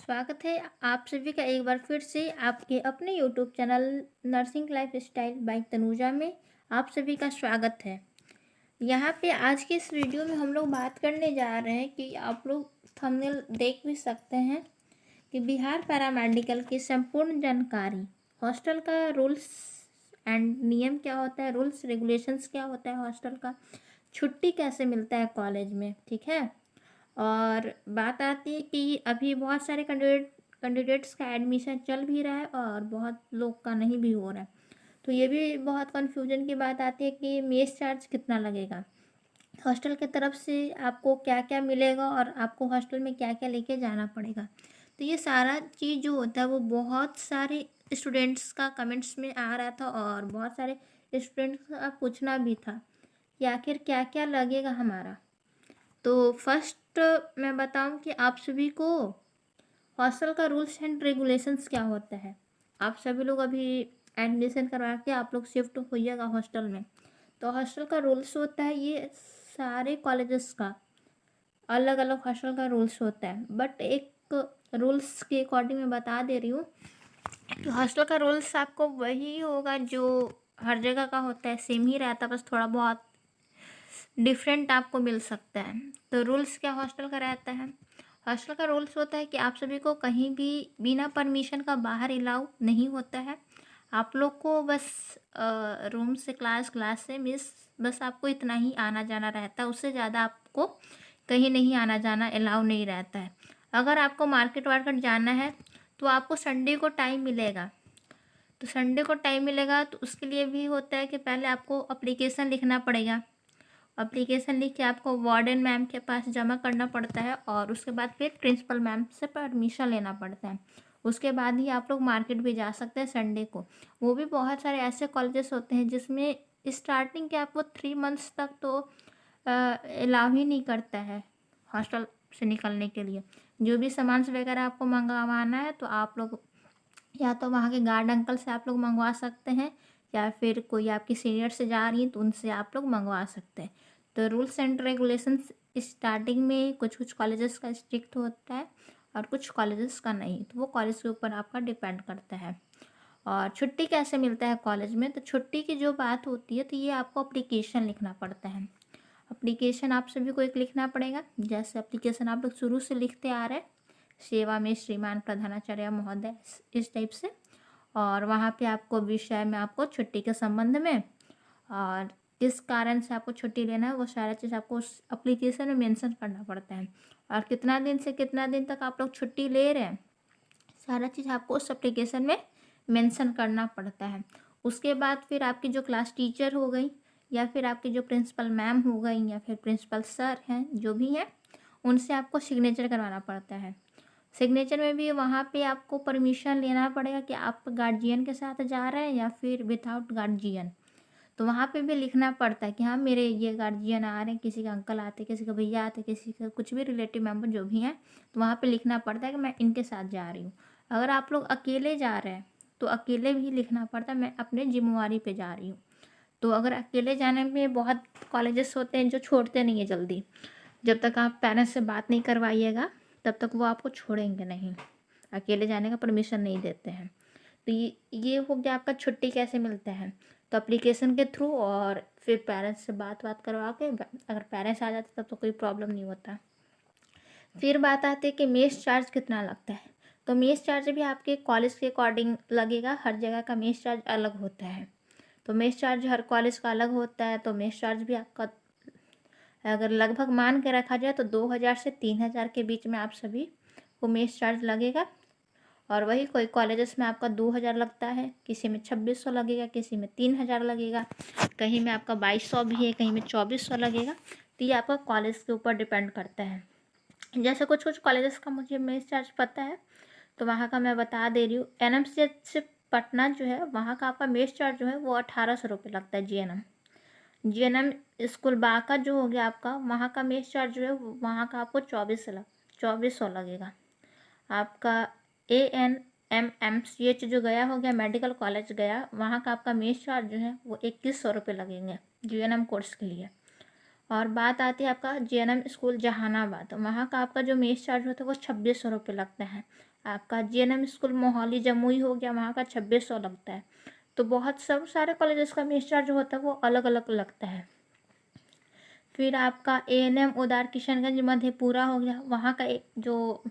स्वागत है आप सभी का एक बार फिर से आपके अपने YouTube channel nursing lifestyle by Tanuja में आप सभी का स्वागत है। यहाँ पे आज के इस वीडियो में हम लोग बात करने जा रहे हैं कि आप लोग थंबनेल देख भी सकते हैं कि बिहार पैरामेडिकल की संपूर्ण जानकारी, हॉस्टल का रूल्स एंड नियम क्या होता है, रूल्स रेगुलेशंस क्या होता है हॉस्टल का, छुट्टी कैसे मिलता है कॉलेज में, ठीक है। और बात आती है कि अभी बहुत सारे कैंडिडेट्स का एडमिशन चल भी रहा है और बहुत लोग का नहीं भी हो रहा है। तो ये भी बहुत कन्फ्यूजन की बात आती है कि मेस चार्ज कितना लगेगा, हॉस्टल की तरफ से आपको क्या क्या मिलेगा और आपको हॉस्टल में क्या क्या लेके जाना पड़ेगा। तो ये सारा चीज़ जो होता है वो बहुत सारे स्टूडेंट्स का कमेंट्स में आ रहा था और बहुत सारे स्टूडेंट्स का पूछना भी था कि आखिर क्या क्या लगेगा हमारा। तो फर्स्ट मैं बताऊं कि आप सभी को हॉस्टल का रूल्स एंड रेगुलेशंस क्या होता है। आप सभी लोग अभी एडमिशन करवा के आप लोग शिफ्ट होइएगा हॉस्टल में। तो हॉस्टल का रूल्स होता है, ये सारे कॉलेजेस का अलग अलग हॉस्टल का रूल्स होता है, बट एक रूल्स के अकॉर्डिंग मैं बता दे रही हूँ। तो हॉस्टल का रूल्स आपको वही होगा जो हर जगह का होता है, सेम ही रहता है, बस थोड़ा बहुत डिफरेंट आपको मिल सकता है। तो रूल्स क्या हॉस्टल का रहता है, हॉस्टल का रूल्स होता है कि आप सभी को कहीं भी बिना परमिशन का बाहर अलाउ नहीं होता है। आप लोग को बस रूम से क्लास से मिस बस आपको इतना ही आना जाना रहता है, उससे ज़्यादा आपको कहीं नहीं आना जाना अलाउ नहीं रहता है। अगर आपको मार्केट वार्केट जाना है तो आपको संडे को टाइम मिलेगा। तो संडे को टाइम मिलेगा तो उसके लिए भी होता है कि पहले आपको अप्लीकेशन लिखना पड़ेगा। अप्लीकेशन लिख के आपको वार्डन मैम के पास जमा करना पड़ता है और उसके बाद फिर प्रिंसिपल मैम से परमिशन लेना पड़ता है। उसके बाद ही आप लोग मार्केट भी जा सकते हैं संडे को। वो भी बहुत सारे ऐसे कॉलेजेस होते हैं जिसमें स्टार्टिंग के आपको 3 मंथ्स तक तो अलाउ ही नहीं करता है हॉस्टल से निकलने के लिए। जो भी सामान वगैरह आपको मंगवाना है तो आप लोग या तो वहाँ के गार्ड अंकल से आप लोग मंगवा सकते हैं, या फिर कोई आपकी सीनियर से जा रही है तो उनसे आप लोग मंगवा सकते हैं। तो रूल्स एंड रेगुलेशंस स्टार्टिंग में कुछ कुछ कॉलेजेस का स्ट्रिक्ट होता है और कुछ कॉलेजेस का नहीं, तो वो कॉलेज के ऊपर आपका डिपेंड करता है। और छुट्टी कैसे मिलता है कॉलेज में, तो छुट्टी की जो बात होती है तो ये आपको अप्लीकेशन लिखना पड़ता है। अप्लीकेशन आप सभी को एक लिखना पड़ेगा, जैसे अप्लीकेशन आप लोग शुरू से लिखते आ रहे हैं, सेवा में श्रीमान प्रधानाचार्य महोदय, इस टाइप से। और वहाँ पे आपको विषय में आपको छुट्टी के संबंध में और किस कारण से आपको छुट्टी लेना है वो सारा चीज़ आपको उस एप्लीकेशन में मेंशन करना पड़ता है। और कितना दिन से कितना दिन तक आप लोग छुट्टी ले रहे हैं सारा चीज़ आपको उस एप्लीकेशन में मेंशन करना पड़ता है। उसके बाद फिर आपकी जो क्लास टीचर हो गई या फिर आपकी जो प्रिंसिपल मैम हो गई या फिर प्रिंसिपल सर हैं जो भी हैं, उनसे आपको सिग्नेचर करवाना पड़ता है। सिग्नेचर में भी वहाँ पे आपको परमिशन लेना पड़ेगा कि आप गार्जियन के साथ जा रहे हैं या फिर विदाउट गार्जियन। तो वहाँ पे भी लिखना पड़ता है कि हाँ मेरे ये गार्जियन आ रहे हैं, किसी का अंकल आते, किसी का भैया आते, किसी का कुछ भी रिलेटिव मेम्बर जो भी हैं, तो वहाँ पे लिखना पड़ता है कि मैं इनके साथ जा रही हूँ। अगर आप लोग अकेले जा रहे हैं तो अकेले भी लिखना पड़ता है, मैं अपने जिम्मेवारी पे जा रही हूँ। तो अगर अकेले जाने में बहुत कॉलेजेस होते हैं जो छोड़ते नहीं है जल्दी, जब तक आप पेरेंट्स से बात नहीं करवाइएगा तब तक वो आपको छोड़ेंगे नहीं, अकेले जाने का परमिशन नहीं देते हैं। तो ये हो गया आपका छुट्टी कैसे मिलता है, तो एप्लीकेशन के थ्रू और फिर पेरेंट्स से बात करवा के, अगर पेरेंट्स आ जाते तब तो कोई प्रॉब्लम नहीं होता। फिर बात आती है कि मेस चार्ज कितना लगता है। तो मेस चार्ज भी आपके कॉलेज के अकॉर्डिंग लगेगा, हर जगह का मेस चार्ज अलग होता है। तो मेस चार्ज हर कॉलेज का अलग होता है। तो मेस चार्ज भी आपका अगर लगभग मान के रखा जाए तो 2000 से 3000 के बीच में आप सभी को मेस चार्ज लगेगा। और वही कोई कॉलेजेस में आपका 2000 लगता है, किसी में 2600 लगेगा, किसी में 3000 लगेगा, कहीं में आपका 2200 भी है, कहीं में 2400 लगेगा। तो ये आपका कॉलेज के ऊपर डिपेंड करता है। जैसे कुछ कुछ कॉलेजेस का मुझे मेस चार्ज पता है तो वहाँ का मैं बता दे रही हूँ। NMC से पटना जो है वहाँ का आपका मेस चार्ज जो है वो 1800 रुपये लगता है। GNM स्कूल बांका जो हो गया आपका, वहाँ का मेस चार्ज जो है वहाँ का आपको 2400 लगेगा। आपका ANMMCH जो गया हो गया, मेडिकल कॉलेज गया, वहाँ का आपका मेस चार्ज जो है वो 2100 रुपये लगेंगे GNM कोर्स के लिए। और बात आती है आपका जेएनएम स्कूल जहानाबाद, तो वहाँ का आपका जो मेस चार्ज होता है वो 2600 रुपये लगता है। आपका जेएनएम स्कूल मोहाली जमुई हो गया, वहाँ का 2600 लगता है। तो बहुत सब सारे कॉलेजेस का मेस चार्ज होता है वो अलग अलग लगता है। फिर आपका एएनएम उदार किशनगंज मधेपुरा हो गया, वहाँ का जो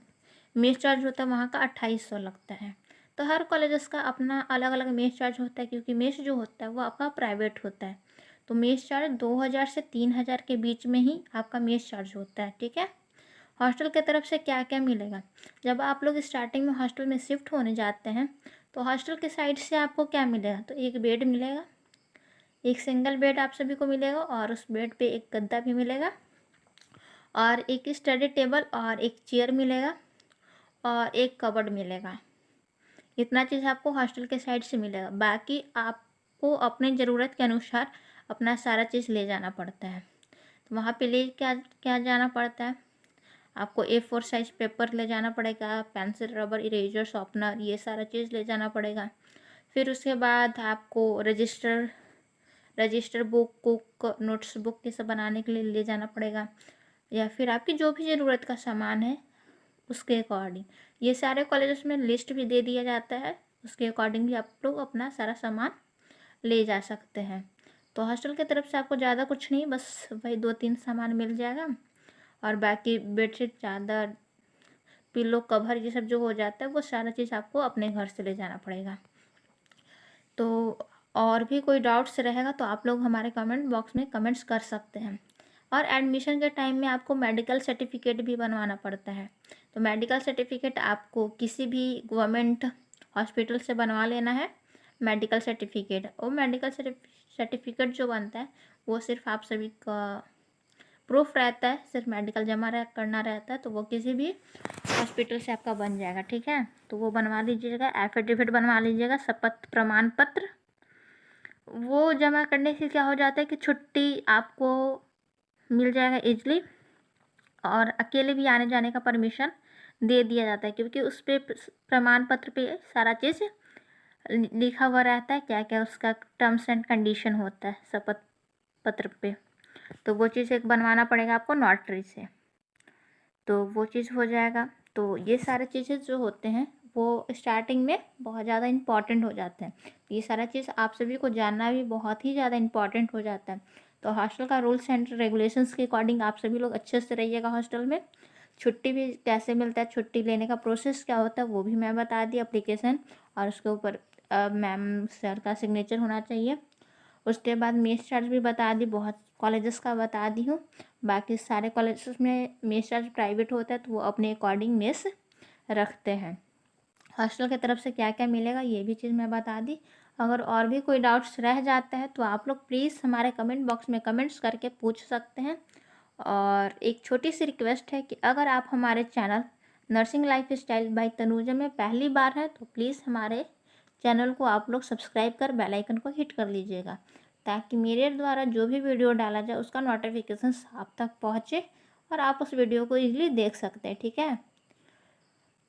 मेस चार्ज होता है वहाँ का 2800 लगता है। तो हर कॉलेजेस का अपना अलग अलग मेस चार्ज होता है, क्योंकि मेस जो होता है वो आपका प्राइवेट होता है। तो मेस चार्ज 2000 से 3000 के बीच में ही आपका मेस चार्ज होता है, ठीक है। हॉस्टल की तरफ से क्या क्या मिलेगा, जब आप लोग स्टार्टिंग में हॉस्टल में शिफ्ट होने जाते हैं तो हॉस्टल के साइड से आपको क्या मिलेगा, तो एक बेड मिलेगा, एक सिंगल बेड आप सभी को मिलेगा, और उस बेड पे एक गद्दा भी मिलेगा, और एक स्टडी टेबल और एक चेयर मिलेगा, और एक कबर्ड मिलेगा। इतना चीज़ आपको हॉस्टल के साइड से मिलेगा। बाकी आपको अपने ज़रूरत के अनुसार अपना सारा चीज़ ले जाना पड़ता है। तो वहाँ पे ले क्या क्या जाना पड़ता है, आपको A4 साइज़ पेपर ले जाना पड़ेगा, पेंसिल रबर इरेजर शॉर्पनर ये सारा चीज़ ले जाना पड़ेगा। फिर उसके बाद आपको रजिस्टर बुक नोट्स बुक ये सब बनाने के लिए ले जाना पड़ेगा, या फिर आपकी जो भी ज़रूरत का सामान है उसके अकॉर्डिंग। ये सारे कॉलेजेस में लिस्ट भी दे दिया जाता है, उसके अकॉर्डिंग भी आप लोग अपना सारा सामान ले जा सकते हैं। तो हॉस्टल की तरफ से आपको ज़्यादा कुछ नहीं, बस वही 2-3 सामान मिल जाएगा, और बाकी बेडशीट चादर पिलो कवर ये सब जो हो जाता है वो सारा चीज़ आपको अपने घर से ले जाना पड़ेगा। तो और भी कोई डाउट्स रहेगा तो आप लोग हमारे कमेंट बॉक्स में कमेंट्स कर सकते हैं। और एडमिशन के टाइम में आपको मेडिकल सर्टिफिकेट भी बनवाना पड़ता है। तो मेडिकल सर्टिफिकेट आपको किसी भी गवर्नमेंट हॉस्पिटल से बनवा लेना है मेडिकल सर्टिफिकेट। और मेडिकल सर्टिफिकेट जो बनता है वो सिर्फ आप सभी का प्रूफ रहता है, सिर्फ मेडिकल जमा करना रहता है, तो वो किसी भी हॉस्पिटल से आपका बन जाएगा, ठीक है। तो वो बनवा लीजिएगा, एफिडेविट बनवा लीजिएगा, शपथ प्रमाण पत्र। वो जमा करने से क्या हो जाता है कि छुट्टी आपको मिल जाएगा इजली, और अकेले भी आने जाने का परमिशन दे दिया जाता है, क्योंकि उस पर प्रमाण पत्र पे सारा चीज़ लिखा हुआ रहता है, क्या क्या उसका टर्म्स एंड कंडीशन होता है शपथ पत्र पे। तो वो चीज़ एक बनवाना पड़ेगा आपको नोटरी से, तो वो चीज़ हो जाएगा। तो ये सारे चीज़ें जो होते हैं वो स्टार्टिंग में बहुत ज़्यादा इम्पॉर्टेंट हो जाते हैं। ये सारा चीज़ आप सभी को जानना भी बहुत ही ज़्यादा इम्पॉर्टेंट हो जाता है। तो हॉस्टल का रूल्स एंड रेगुलेशंस के अकॉर्डिंग आप सभी लोग अच्छे से रहिएगा हॉस्टल में। छुट्टी भी कैसे मिलता है, छुट्टी लेने का प्रोसेस क्या होता है वो भी मैं बता दी, एप्लीकेशन और उसके ऊपर मैम सर का सिग्नेचर होना चाहिए। उसके बाद मेस चार्ज भी बता दी, बहुत कॉलेजेस का बता दी हूँ। बाकी सारे कॉलेजेस में मेस चार्ज प्राइवेट होता है तो वो अपने अकॉर्डिंग मेस रखते हैं। हॉस्टल की तरफ से क्या क्या मिलेगा ये भी चीज़ मैं बता दी। अगर और भी कोई डाउट्स रह जाता है तो आप लोग प्लीज़ हमारे कमेंट बॉक्स में कमेंट्स करके पूछ सकते हैं। और एक छोटी सी रिक्वेस्ट है कि अगर आप हमारे channel nursing lifestyle by Tanuja में पहली बार है तो प्लीज़ हमारे चैनल को आप लोग सब्सक्राइब कर बेल आइकन को हिट कर लीजिएगा, ताकि मेरे द्वारा जो भी वीडियो डाला जाए उसका नोटिफिकेशन आप तक पहुँचे और आप उस वीडियो को ईजिली देख सकते हैं, ठीक है।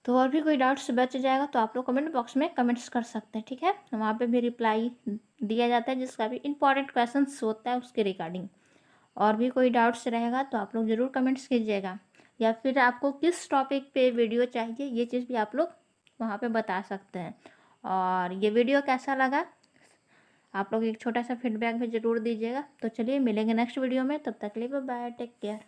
तो और भी कोई डाउट्स बच जाएगा तो आप लोग कमेंट बॉक्स में कमेंट्स कर सकते हैं, ठीक है। वहाँ पे भी रिप्लाई दिया जाता है जिसका भी इंपॉर्टेंट क्वेश्चंस होता है उसके रिगार्डिंग। और भी कोई डाउट्स रहेगा तो आप लोग ज़रूर कमेंट्स कीजिएगा, या फिर आपको किस टॉपिक पे वीडियो चाहिए ये चीज़ भी आप लोग वहाँ पे बता सकते हैं। और ये वीडियो कैसा लगा आप लोग एक छोटा सा फीडबैक भी ज़रूर दीजिएगा। तो चलिए मिलेंगे नेक्स्ट वीडियो में, तब तक के लिए बाय, टेक केयर।